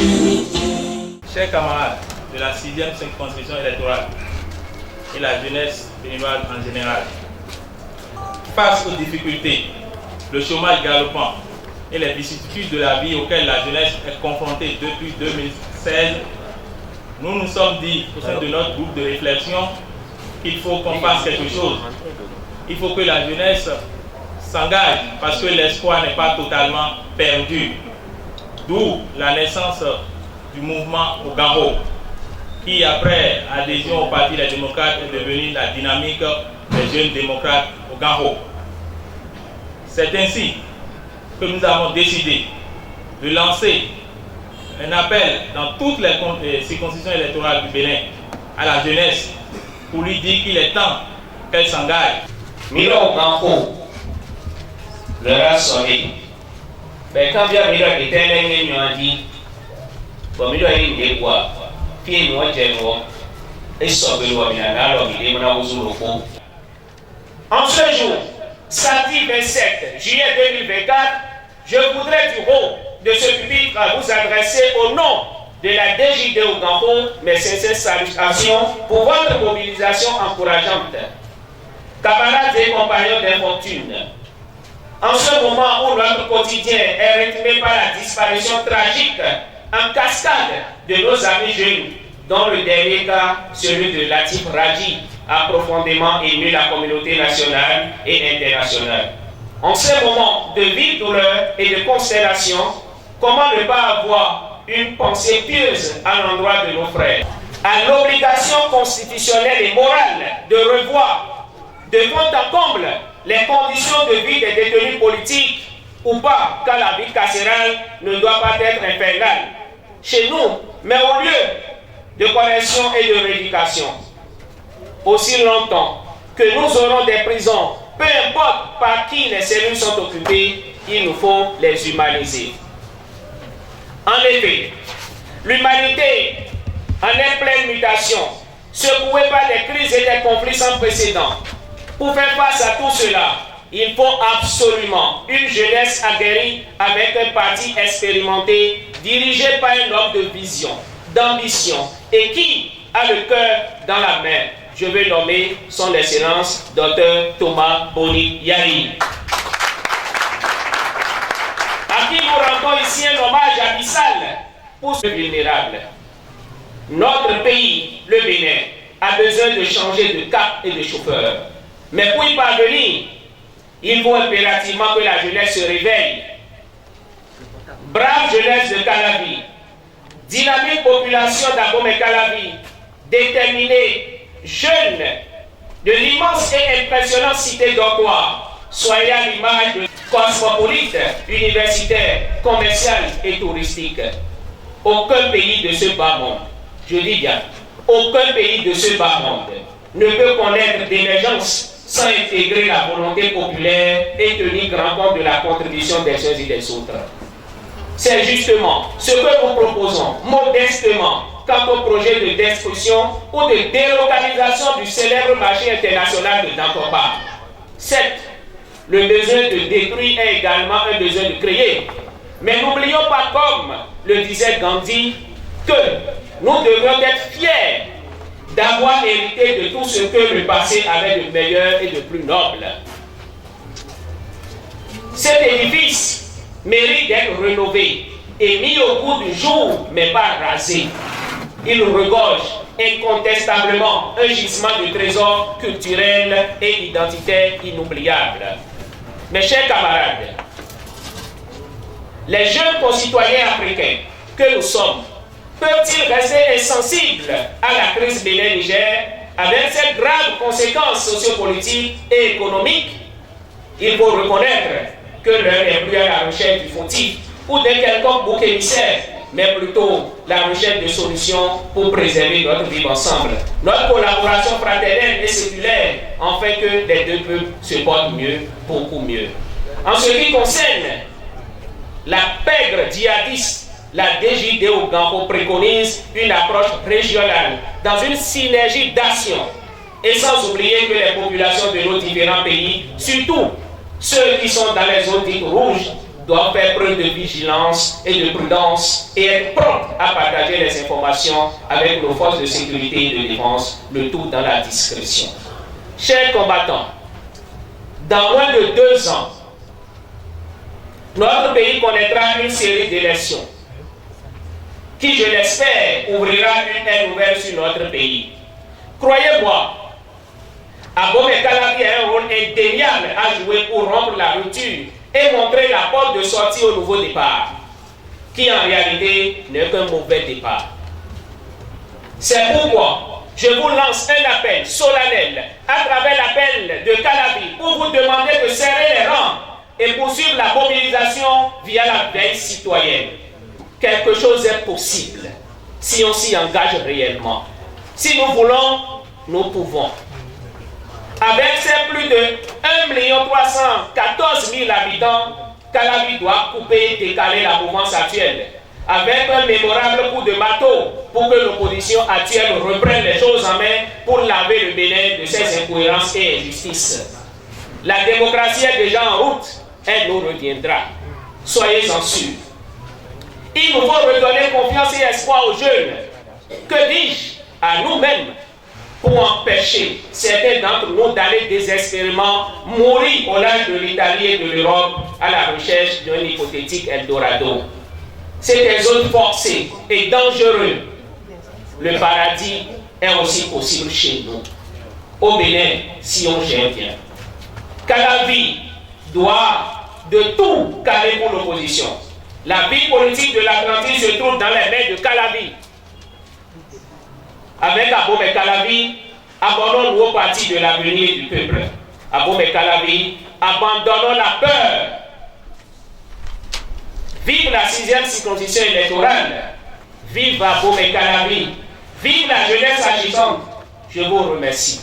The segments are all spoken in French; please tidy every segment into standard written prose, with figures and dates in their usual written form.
Chers camarades de la 6e circonscription électorale et la jeunesse béninoise en général, face aux difficultés, le chômage galopant et les vicissitudes de la vie auxquelles la jeunesse est confrontée depuis 2016, nous nous sommes dit au sein de notre groupe de réflexion qu'il faut qu'on fasse quelque chose. Il faut que la jeunesse s'engage parce que l'espoir n'est pas totalement perdu. D'où la naissance du mouvement Ogaro, qui après adhésion au Parti des démocrates est devenu la dynamique des jeunes démocrates Ogaro. C'est ainsi que nous avons décidé de lancer un appel dans toutes les circonscriptions électorales du Bénin à la jeunesse pour lui dire qu'il est temps qu'elle s'engage. Milo Ogaro, le rassemblé. Mais quand bien Milo était là, il nous a dit, bon, Milo est une quoi, puis nous avons et sauvé en ce jour, samedi 27 juillet 2024, je voudrais du haut de ce pupitre vous adresser au nom de la DJD Ogaro mes sincères salutations pour votre mobilisation encourageante. Camarades et compagnons d'infortune, en ce moment où notre quotidien est rythmé par la disparition tragique en cascade de nos amis jeunes, dont le dernier cas, celui de Latif Raji, a profondément ému la communauté nationale et internationale. En ce moment de vive douleur et de constellation, comment ne pas avoir une pensée pieuse à l'endroit de nos frères, à l'obligation constitutionnelle et morale de revoir de fond en comble les conditions de vie des détenus politiques ou pas, car la vie carcérale ne doit pas être infernale chez nous, mais au lieu de correction et de rééducation. Aussi longtemps que nous aurons des prisons, peu importe par qui les cellules sont occupées, il nous faut les humaniser. En effet, l'humanité en est pleine mutation, secouée par des crises et des conflits sans précédent. Pour faire face à tout cela, il faut absolument une jeunesse aguerrie avec un parti expérimenté, dirigé par un homme de vision, d'ambition et qui a le cœur dans la main. Je vais nommer son Excellence Dr Thomas Boni Yahi, à qui nous rendons ici un hommage abyssal pour ce vulnérable. Notre pays, le Bénin, a besoin de changer de cap et de chauffeur. Mais pour y parvenir, il faut impérativement que la jeunesse se réveille. Brave jeunesse de Calavi, dynamique population d'Abomey-Calavi, déterminée, jeune, de l'immense et impressionnante cité d'Ortois, soyez à l'image de cosmopolite, universitaire, commercial et touristique. Aucun pays de ce bas monde, je dis bien, aucun pays de ce bas monde ne peut connaître d'émergence sans intégrer la volonté populaire et tenir grand compte de la contribution des uns et des autres. C'est justement ce que nous proposons modestement quant au projet de destruction ou de délocalisation du célèbre marché international de Dankoba. Certes, le besoin de détruire est également un besoin de créer. Mais n'oublions pas, comme le disait Gandhi, que nous devons être fiers d'avoir hérité de tout ce que le passé avait de meilleur et de plus noble. Cet édifice mérite d'être rénové et mis au goût du jour, mais pas rasé. Il regorge incontestablement un gisement de trésors culturels et identitaires inoubliables. Mes chers camarades, les jeunes concitoyens africains que nous sommes peuvent-ils rester insensibles à la crise Bénin-Niger avec ces graves conséquences sociopolitiques et économiques? Il faut reconnaître que l'heure n'est plus à la recherche du fautif ou d'un quelconque bouc émissaire, mais plutôt la recherche de solutions pour préserver notre vivre ensemble. Notre collaboration fraternelle et séculaire en fait que les deux peuples se portent mieux, beaucoup mieux. En ce qui concerne la pègre djihadiste, la DJD Ogaro préconise une approche régionale dans une synergie d'action et sans oublier que les populations de nos différents pays, surtout ceux qui sont dans les zones dites rouges, doivent faire preuve de vigilance et de prudence et être prompts à partager les informations avec nos forces de sécurité et de défense, le tout dans la discrétion. Chers combattants, dans moins de 2 ans, notre pays connaîtra une série d'élections qui, je l'espère, ouvrira une ère ouverte sur notre pays. Croyez-moi, Abomey Calavi a un rôle indéniable à jouer pour rompre la rupture et montrer la porte de sortie au nouveau départ, qui en réalité n'est qu'un mauvais départ. C'est pourquoi je vous lance un appel solennel à travers l'appel de Calavi pour vous demander de serrer les rangs et poursuivre la mobilisation via la veille citoyenne. Quelque chose est possible si on s'y engage réellement. Si nous voulons, nous pouvons. Avec ses plus de 1 314 000 habitants, Calavi doit couper et décaler la mouvance actuelle avec un mémorable coup de marteau pour que l'opposition actuelle reprenne les choses en main pour laver le Bénin de ses incohérences et injustices. La démocratie est déjà en route, elle nous reviendra. Soyez-en sûrs. Il nous faut redonner confiance et espoir aux jeunes. Que dis-je? À nous-mêmes, pour empêcher certains d'entre nous d'aller désespérément mourir au large de l'Italie et de l'Europe à la recherche d'un hypothétique Eldorado. C'est des zones forcées et dangereuses. Le paradis est aussi possible chez nous. Au Bénin, si on gère bien. Calavi doit de tout caler pour l'opposition. La vie politique de l'Atlantique se trouve dans les mains de Calavi. Avec Abomey Calavi, abandonnons-nous au parti de l'avenir du peuple. Abomey Calavi, abandonnons la peur. Vive la 6e circonscription électorale. Vive Abomey Calavi. Vive la jeunesse agissante. Je vous remercie.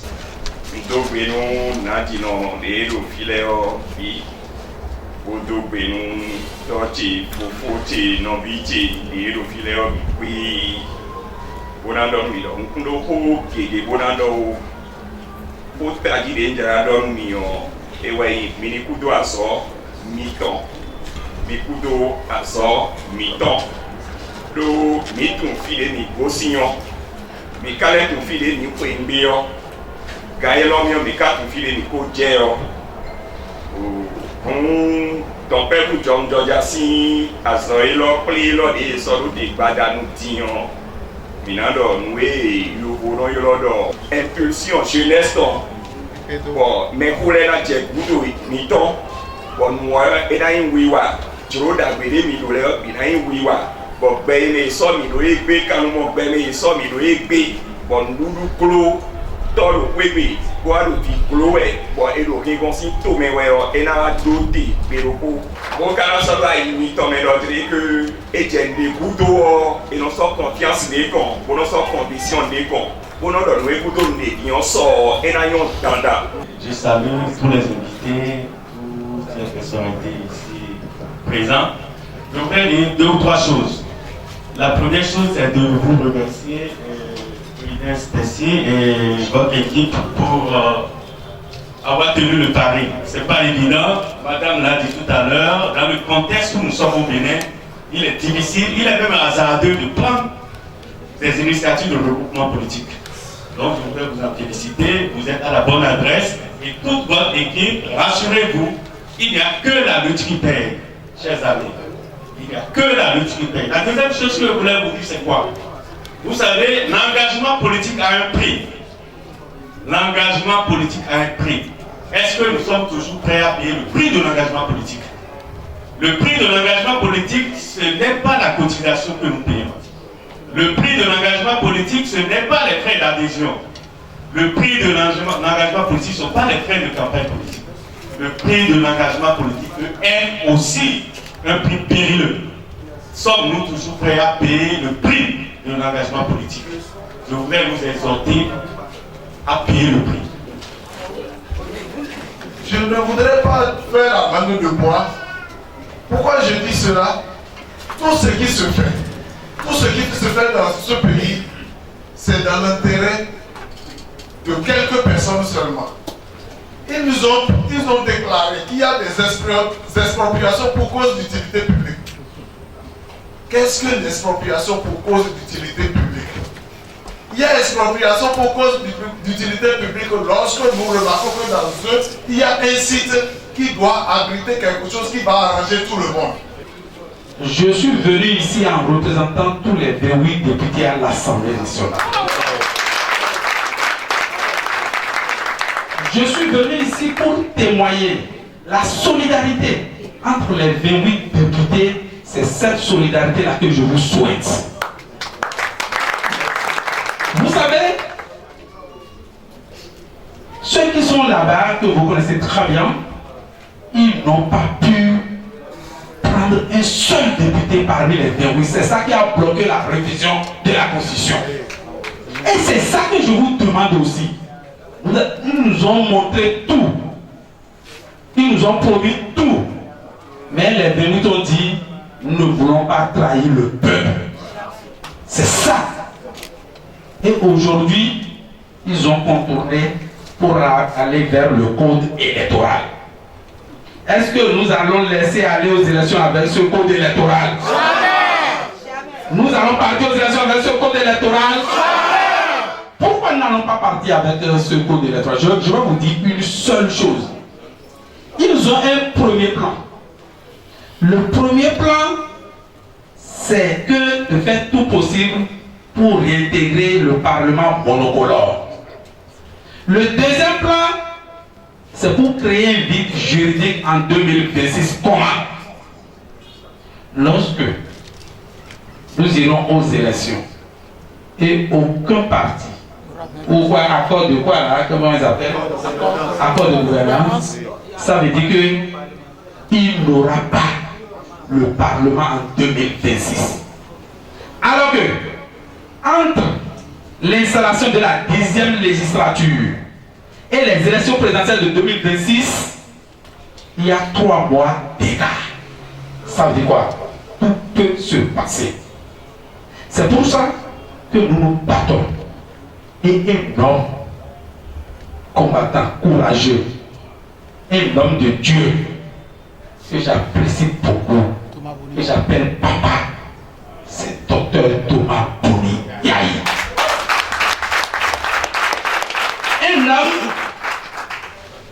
Bonandon mi don kundo ko gege bonando o taji de njara don mi o ewe mini kudo aso mi ton mi kudo aso mi ton do mi tun file ni gosinyon mi kale tun file ni ko enbe yo gaye lo mi o mi ka tun file ni ko je yo o ton père ku John Georgia si aso ilo pli lo de so do de gbadanu tiyan Minando, nous avons une impulsion jeunesse. Bon, mais pour les gens qui ont été bon, nous avons une wiwa. Tu as dit que nous avons une wiwa. Bon, ben, ça, nous avons quand nous avons ça, nous avons bon, nous clos, tout le bébé, quoi, nous clos, bon, et nous avons aussi tout, mais et nous avons doté, mais nous bon, quand ça va, il tombe dans que Etienne des couteaux et nous sommes confiance des cons, nous sommes conditions des cons, nous nous donnons les couteaux des on sort et nous avons tendance. Je salue tous les invités, toutes les personnalités ici présentes. Je voudrais dire 2 ou 3 choses. La première chose, c'est de vous remercier, Inès Tessier et votre équipe pour avoir tenu le pari. Ce n'est pas évident, madame l'a dit tout à l'heure, dans le contexte où nous sommes au Bénin, il est difficile, il est même hasardeux de prendre des initiatives de regroupement politique. Donc je voudrais vous en féliciter, vous êtes à la bonne adresse et toute votre équipe, rassurez-vous, il n'y a que la lutte qui paye, chers amis. Il n'y a que la lutte qui paye. La deuxième chose que je voulais vous dire, c'est quoi? Vous savez, l'engagement politique a un prix. L'engagement politique a un prix. Est-ce que nous sommes toujours prêts à payer le prix de l'engagement politique? Le prix de l'engagement politique, ce n'est pas la cotisation que nous payons. Le prix de l'engagement politique, ce n'est pas les frais d'adhésion. Le prix de l'engagement politique, ce ne sont pas les frais de campagne politique. Le prix de l'engagement politique est aussi un prix périlleux. Sommes-nous toujours prêts à payer le prix de l'engagement politique? Je voudrais vous exhorter à payer le prix. Je ne voudrais pas faire la manne de bois. Pourquoi je dis cela? Tout ce qui se fait, tout ce qui se fait dans ce pays, c'est dans l'intérêt de quelques personnes seulement. ils ont déclaré qu'il y a des expropriations pour cause d'utilité publique. Qu'est-ce que l'expropriation pour cause d'utilité publique? Il y a expropriation pour cause d'utilité publique lorsque nous remarquons que dans eux, il y a un site qui doit abriter quelque chose qui va arranger tout le monde. Je suis venu ici en représentant tous les 28 députés à l'Assemblée nationale. Je suis venu ici pour témoigner la solidarité entre les 28 députés. C'est cette solidarité-là que je vous souhaite. Vous savez, ceux qui sont là-bas, que vous connaissez très bien, ils n'ont pas pu prendre un seul député parmi les 28. C'est ça qui a bloqué la révision de la Constitution. Et c'est ça que je vous demande aussi. Ils nous ont montré tout. Ils nous ont promis tout. Mais les 28 ont dit, nous ne voulons pas trahir le peuple. C'est ça. Et aujourd'hui, ils ont contourné pour aller vers le code électoral. Est-ce que nous allons laisser aller aux élections avec ce code électoral? Jamais. Nous allons partir aux élections avec ce code électoral? Jamais. Pourquoi nous n'allons pas partir avec ce code électoral? Je vais vous dire une seule chose. Ils ont un premier plan. Le premier plan, c'est que de faire tout possible pour réintégrer le Parlement monocolore. Le deuxième plan, c'est pour créer un vide juridique en 2026. Comment? Lorsque nous irons aux élections et aucun parti, ou quoi, accord de quoi là, comment ils appellent? Accord de gouvernance, ça veut dire qu'il n'aura pas le Parlement en 2026. Alors que, entre l'installation de la 10e législature et les élections présidentielles de 2026, il y a 3 mois d'écart. Ça veut dire quoi? Tout peut se passer. C'est pour ça que nous nous battons. Et un homme combattant, courageux, un homme de Dieu, que j'apprécie beaucoup, que j'appelle papa, c'est Dr Thomas Boni Yaye. Un homme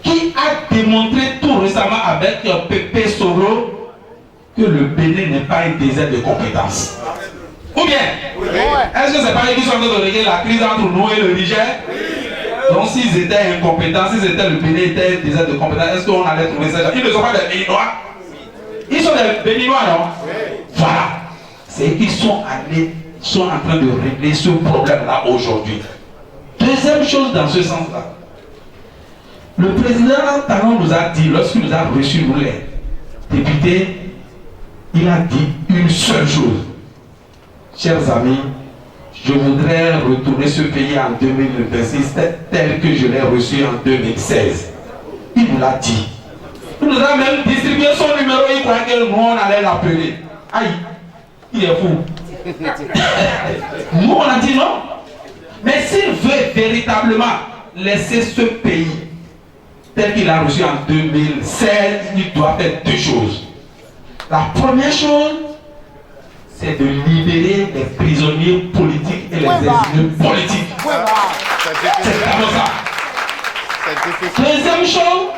qui a démontré tout récemment avec Pépé Soro que le Bénin n'est pas un désert de compétences. Ou bien, est-ce que c'est pas eux qui sont en train de régler la crise entre nous et le Niger? Donc s'ils étaient incompétents, s'ils étaient le Bénin était un désert de compétences, est-ce qu'on allait trouver ça? Ils ne sont pas des Béninois. Ils sont des Béninois, non? Voilà. C'est qu'ils sont en train de régler ce problème-là aujourd'hui. Deuxième chose dans ce sens-là. Le président Talon nous a dit, lorsqu'il nous a reçus, nous les députés, il a dit une seule chose. Chers amis, je voudrais retourner ce pays en 2026 tel que je l'ai reçu en 2016. Il nous l'a dit. Il nous a même distribué son numéro, il croyait que nous on allait l'appeler. Aïe, il est fou. Nous on a dit non. Mais s'il veut véritablement laisser ce pays tel qu'il a reçu en 2016, il doit faire 2 choses. La première chose, c'est de libérer les prisonniers politiques et les exilés politiques. C'est vraiment ça. Deuxième chose,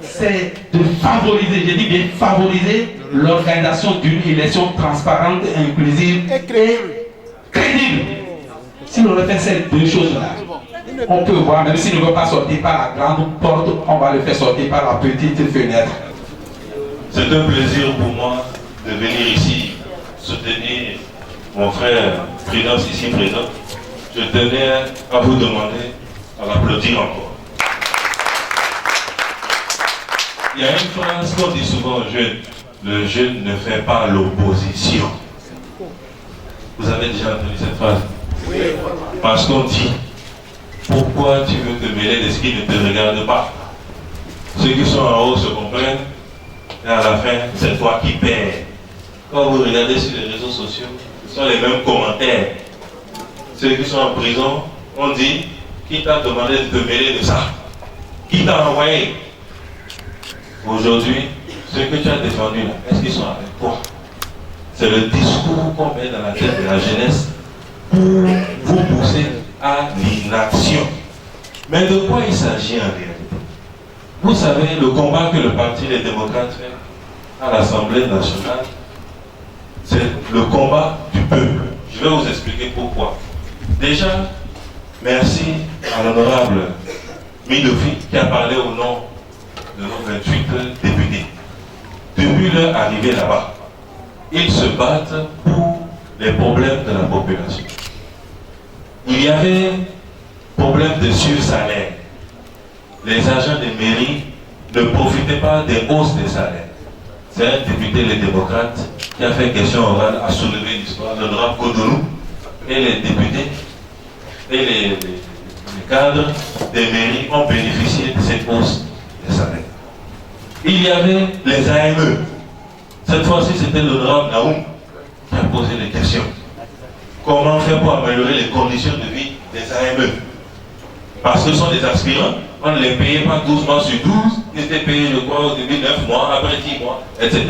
c'est de favoriser, je dis bien favoriser, l'organisation d'une élection transparente, inclusive et crédible. Si l'on fait ces 2 choses-là, on peut voir, même s'il ne veut pas sortir par la grande porte, on va le faire sortir par la petite fenêtre. C'est un plaisir pour moi de venir ici soutenir mon frère Prudence ici présent. Je tenais à vous demander à l'applaudir encore. Il y a une phrase qu'on dit souvent aux jeunes: le jeune ne fait pas l'opposition. Vous avez déjà entendu cette phrase? Oui. Parce qu'on dit: pourquoi tu veux te mêler de ce qui ne te regarde pas? Ceux qui sont en haut se comprennent, et à la fin, c'est toi qui perds. Quand vous regardez sur les réseaux sociaux, ce sont les mêmes commentaires. Ceux qui sont en prison, on dit: qui t'a demandé de te mêler de ça? Qui t'a envoyé? Aujourd'hui, ceux que tu as défendus là, est-ce qu'ils sont avec toi? C'est le discours qu'on met dans la tête de la jeunesse pour vous pousser à l'inaction. Mais de quoi il s'agit en réalité? Vous savez, le combat que le Parti des démocrates fait à l'Assemblée nationale, c'est le combat du peuple. Je vais vous expliquer pourquoi. Déjà, merci à l'honorable Midofi qui a parlé au nom de nos 28 députés. Depuis leur arrivée là-bas, ils se battent pour les problèmes de la population. Il y avait problème de sur-salaire. Les agents des mairies ne profitaient pas des hausses des salaires. C'est un député, les démocrates, qui a fait question orale à soulever l'histoire, l'honorable Kodonou, et les députés et les cadres des mairies ont bénéficié de cette hausse des salaires. Il y avait les AME. Cette fois-ci, c'était l'honorable Naoum qui a posé les questions. Comment faire pour améliorer les conditions de vie des AME? Parce que ce sont des aspirants, on ne les payait pas 12 mois sur 12, ils étaient payés, je crois, au début 9 mois, après 10 mois, etc.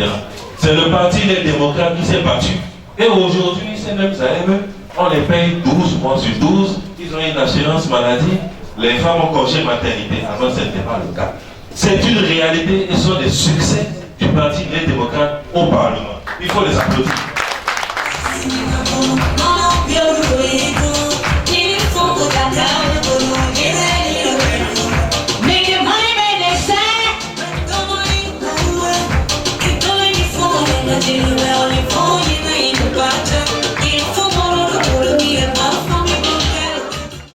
C'est le parti des démocrates qui s'est battu. Et aujourd'hui, ces mêmes AME, on les paye 12 mois sur 12, ils ont une assurance maladie, les femmes ont congé maternité. Avant, ce n'était pas le cas. C'est une réalité et ce sont des succès du parti des démocrates au Parlement. Il faut les applaudir.